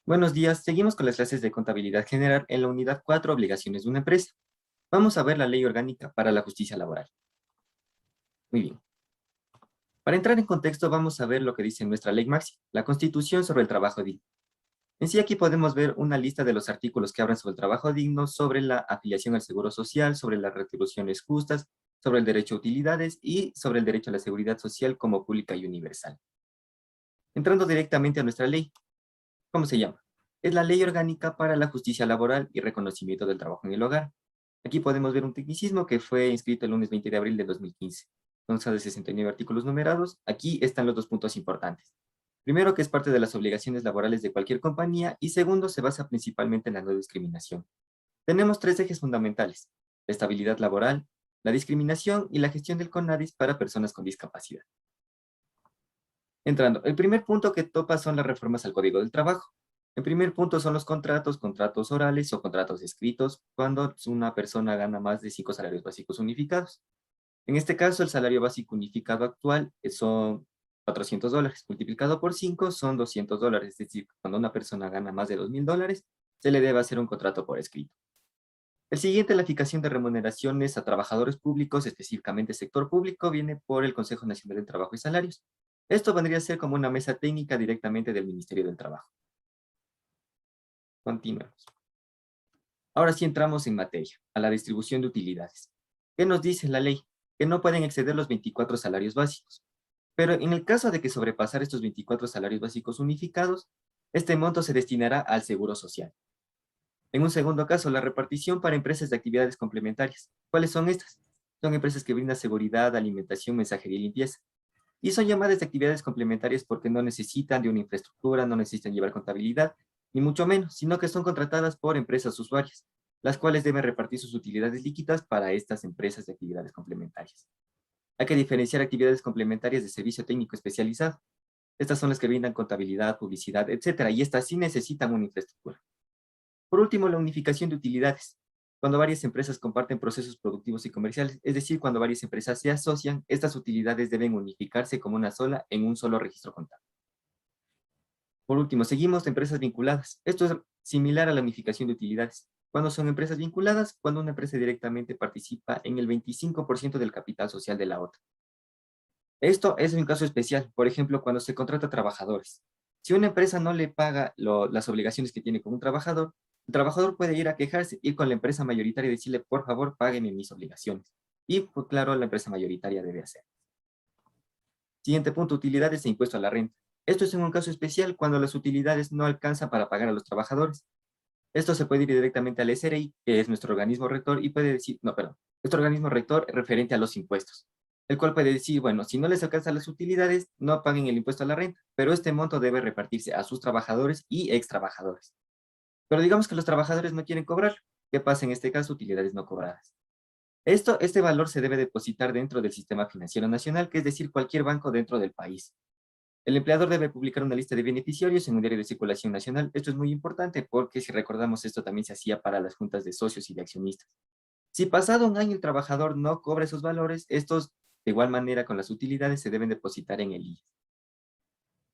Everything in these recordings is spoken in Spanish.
Buenos días, seguimos con las clases de contabilidad general en la unidad 4, obligaciones de una empresa. Vamos a ver la ley orgánica para la justicia laboral. Muy bien. Para entrar en contexto, vamos a ver lo que dice nuestra ley máxima, la Constitución sobre el trabajo digno. En sí, aquí podemos ver una lista de los artículos que hablan sobre el trabajo digno, sobre la afiliación al seguro social, sobre las retribuciones justas, sobre el derecho a utilidades y sobre el derecho a la seguridad social como pública y universal. Entrando directamente a nuestra ley, ¿cómo se llama? Es la Ley Orgánica para la Justicia Laboral y Reconocimiento del Trabajo en el Hogar. Aquí podemos ver un tecnicismo que fue inscrito el lunes 20 de abril de 2015. Consta de 69 artículos numerados. Aquí están los dos puntos importantes. Primero, que es parte de las obligaciones laborales de cualquier compañía, y segundo, se basa principalmente en la no discriminación. Tenemos tres ejes fundamentales: la estabilidad laboral, la discriminación y la gestión del CONADIS para personas con discapacidad. Entrando, el primer punto que topa son las reformas al Código del Trabajo. El primer punto son los contratos, contratos orales o contratos escritos, cuando una persona gana más de 5 salarios básicos unificados. En este caso, el salario básico unificado actual son $400, multiplicado por 5 son $200, es decir, cuando una persona gana más de $2,000, se le debe hacer un contrato por escrito. El siguiente, la fijación de remuneraciones a trabajadores públicos, específicamente sector público, viene por el Consejo Nacional del Trabajo y Salarios. Esto vendría a ser como una mesa técnica directamente del Ministerio del Trabajo. Continuemos. Ahora sí entramos en materia, a la distribución de utilidades. ¿Qué nos dice la ley? Que no pueden exceder los 24 salarios básicos. Pero en el caso de que sobrepasar estos 24 salarios básicos unificados, este monto se destinará al seguro social. En un segundo caso, la repartición para empresas de actividades complementarias. ¿Cuáles son estas? Son empresas que brindan seguridad, alimentación, mensajería y limpieza. Y son llamadas de actividades complementarias porque no necesitan de una infraestructura, no necesitan llevar contabilidad, ni mucho menos, sino que son contratadas por empresas usuarias, las cuales deben repartir sus utilidades líquidas para estas empresas de actividades complementarias. Hay que diferenciar actividades complementarias de servicio técnico especializado. Estas son las que brindan contabilidad, publicidad, etcétera, y estas sí necesitan una infraestructura. Por último, la unificación de utilidades. Cuando varias empresas comparten procesos productivos y comerciales, es decir, cuando varias empresas se asocian, estas utilidades deben unificarse como una sola en un solo registro contable. Por último, seguimos empresas vinculadas. Esto es similar a la unificación de utilidades. ¿Cuándo son empresas vinculadas? Cuando una empresa directamente participa en el 25% del capital social de la otra. Esto es un caso especial, por ejemplo, cuando se contrata trabajadores. Si una empresa no le paga las obligaciones que tiene con un trabajador, el trabajador puede ir a quejarse, ir con la empresa mayoritaria y decirle, por favor, págueme mis obligaciones. Y, pues, claro, la empresa mayoritaria debe hacer. Siguiente punto, utilidades e impuesto a la renta. Esto es en un caso especial cuando las utilidades no alcanzan para pagar a los trabajadores. Esto se puede ir directamente al SRI, que es nuestro organismo rector, y puede decir, no, perdón, nuestro organismo rector referente a los impuestos, el cual puede decir, bueno, si no les alcanzan las utilidades, no paguen el impuesto a la renta, pero este monto debe repartirse a sus trabajadores y ex trabajadores. Pero digamos que los trabajadores no quieren cobrar. ¿Qué pasa en este caso? Utilidades no cobradas. Este valor se debe depositar dentro del sistema financiero nacional, que es decir, cualquier banco dentro del país. El empleador debe publicar una lista de beneficiarios en un diario de circulación nacional. Esto es muy importante porque, si recordamos, esto también se hacía para las juntas de socios y de accionistas. Si pasado un año el trabajador no cobra esos valores, estos, de igual manera con las utilidades, se deben depositar en el IES.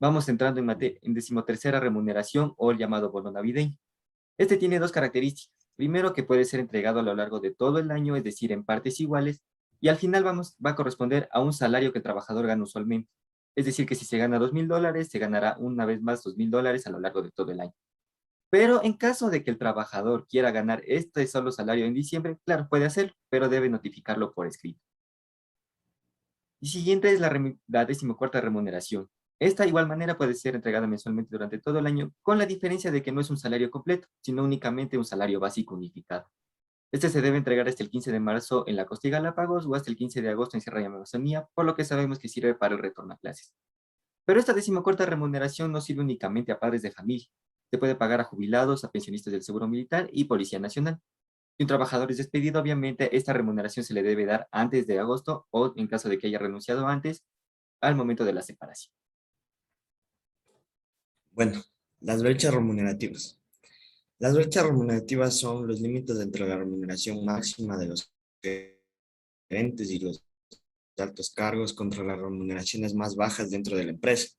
Vamos entrando en decimotercera remuneración, o el llamado bono navideño. Este tiene dos características. Primero, que puede ser entregado a lo largo de todo el año, es decir, en partes iguales, y al final va a corresponder a un salario que el trabajador gana usualmente. Es decir, que si se gana $2,000, se ganará una vez más $2,000 a lo largo de todo el año. Pero en caso de que el trabajador quiera ganar este solo salario en diciembre, claro, puede hacerlo, pero debe notificarlo por escrito. Y siguiente es la decimocuarta remuneración. Esta, de igual manera, puede ser entregada mensualmente durante todo el año, con la diferencia de que no es un salario completo, sino únicamente un salario básico unificado. Este se debe entregar hasta el 15 de marzo en la Costa y Galápagos o hasta el 15 de agosto en Sierra y Amazonía, por lo que sabemos que sirve para el retorno a clases. Pero esta decimocuarta remuneración no sirve únicamente a padres de familia. Se puede pagar a jubilados, a pensionistas del Seguro Militar y Policía Nacional. Si un trabajador es despedido, obviamente esta remuneración se le debe dar antes de agosto, o en caso de que haya renunciado antes, al momento de la separación. Bueno, las brechas remunerativas. Las brechas remunerativas son los límites entre la remuneración máxima de los gerentes y los altos cargos contra las remuneraciones más bajas dentro de la empresa.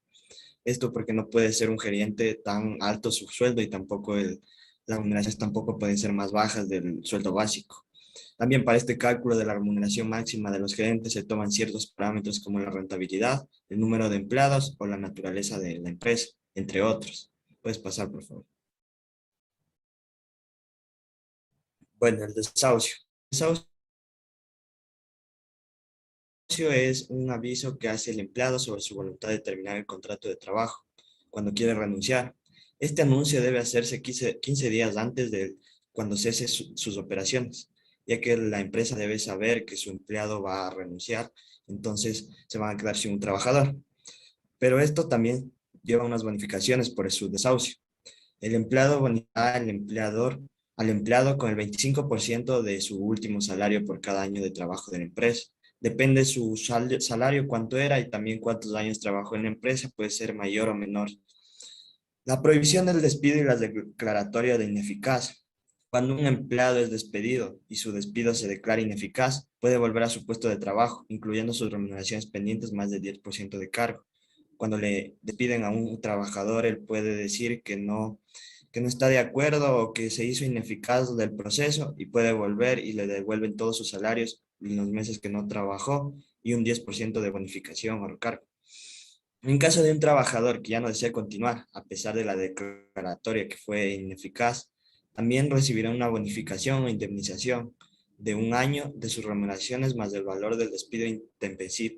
Esto porque no puede ser un gerente tan alto su sueldo y tampoco las remuneraciones tampoco pueden ser más bajas del sueldo básico. También para este cálculo de la remuneración máxima de los gerentes se toman ciertos parámetros como la rentabilidad, el número de empleados o la naturaleza de la empresa, entre otros. Puedes pasar, por favor. Bueno, el desahucio. El desahucio es un aviso que hace el empleado sobre su voluntad de terminar el contrato de trabajo cuando quiere renunciar. Este anuncio debe hacerse 15 días antes de cuando cese sus operaciones, ya que la empresa debe saber que su empleado va a renunciar, entonces se van a quedar sin un trabajador. Pero esto también lleva unas bonificaciones por su desahucio. El empleado bonifica al empleado con el 25% de su último salario por cada año de trabajo de la empresa. Depende su salario, cuánto era y también cuántos años trabajó en la empresa, puede ser mayor o menor. La prohibición del despido y la declaratoria de ineficaz. Cuando un empleado es despedido y su despido se declara ineficaz, puede volver a su puesto de trabajo, incluyendo sus remuneraciones pendientes más del 10% de cargo. Cuando le despiden a un trabajador, él puede decir que no está de acuerdo o que se hizo ineficaz del proceso y puede volver y le devuelven todos sus salarios en los meses que no trabajó y un 10% de bonificación o recargo. En caso de un trabajador que ya no desea continuar, a pesar de la declaratoria que fue ineficaz, también recibirá una bonificación o indemnización de un año de sus remuneraciones más el valor del despido intempestivo.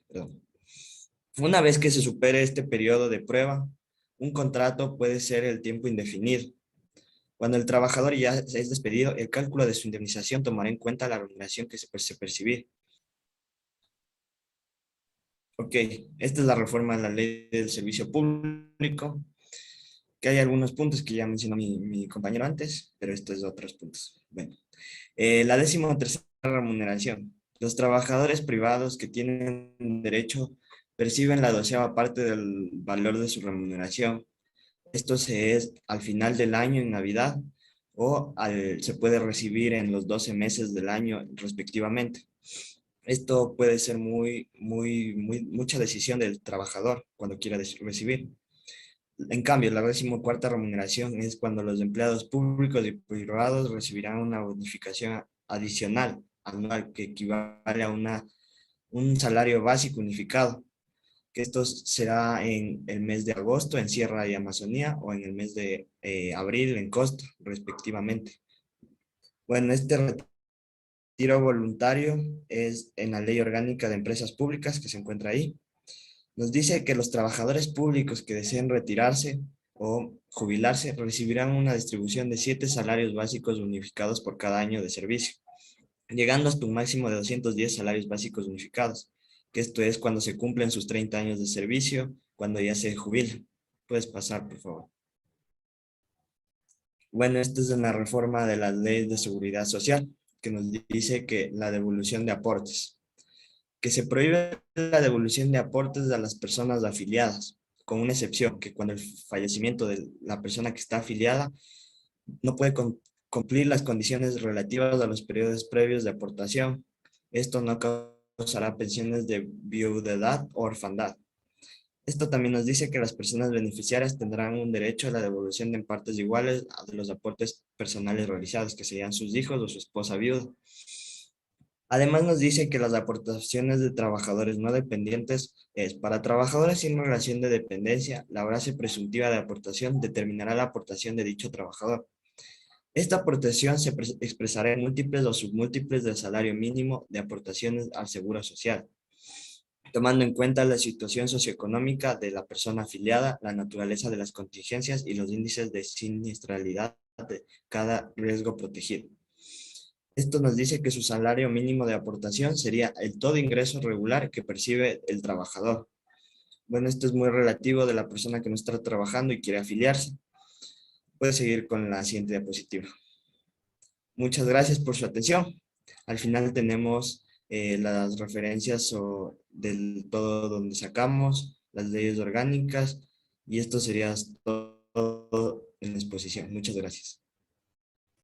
Perdón. Una vez que se supere este periodo de prueba, un contrato puede ser el tiempo indefinido. Cuando el trabajador ya es despedido, el cálculo de su indemnización tomará en cuenta la remuneración que se percibir. Ok, esta es la reforma de la ley del servicio público, que hay algunos puntos que ya mencionó mi compañero antes, pero estos son otros puntos. Bueno, la 13ª remuneración. Los trabajadores privados que tienen derecho perciben la 12ª parte del valor de su remuneración. Esto se es al final del año en Navidad o se puede recibir en los 12 meses del año respectivamente. Esto puede ser mucha decisión del trabajador cuando quiera recibir. En cambio, la 14ª remuneración es cuando los empleados públicos y privados recibirán una bonificación adicional anual que equivale a un salario básico unificado, que esto será en el mes de agosto en Sierra y Amazonía o en el mes de abril en Costa, respectivamente. Bueno, este retiro voluntario es en la Ley Orgánica de Empresas Públicas que se encuentra ahí. Nos dice que los trabajadores públicos que deseen retirarse o jubilarse recibirán una distribución de 7 salarios básicos unificados por cada año de servicio, llegando hasta un máximo de 210 salarios básicos unificados, que esto es cuando se cumplen sus 30 años de servicio, cuando ya se jubilan. Puedes pasar, por favor. Bueno, esto es una reforma de la Ley de Seguridad Social, que nos dice que la devolución de aportes, que se prohíbe la devolución de aportes a las personas afiliadas, con una excepción, que cuando el fallecimiento de la persona que está afiliada no puede cumplir las condiciones relativas a los periodos previos de aportación. Esto no causará pensiones de viudedad o orfandad. Esto también nos dice que las personas beneficiarias tendrán un derecho a la devolución en partes iguales de los aportes personales realizados, que serían sus hijos o su esposa viuda. Además nos dice que las aportaciones de trabajadores no dependientes es para trabajadores sin relación de dependencia, la base presuntiva de aportación determinará la aportación de dicho trabajador. Esta aportación se expresará en múltiples o submúltiples del salario mínimo de aportaciones al Seguro Social, tomando en cuenta la situación socioeconómica de la persona afiliada, la naturaleza de las contingencias y los índices de siniestralidad de cada riesgo protegido. Esto nos dice que su salario mínimo de aportación sería el todo ingreso regular que percibe el trabajador. Bueno, esto es muy relativo de la persona que no está trabajando y quiere afiliarse. Puede seguir con la siguiente diapositiva. Muchas gracias por su atención. Al final tenemos las referencias del todo donde sacamos, las leyes orgánicas, y esto sería todo en la exposición. Muchas gracias.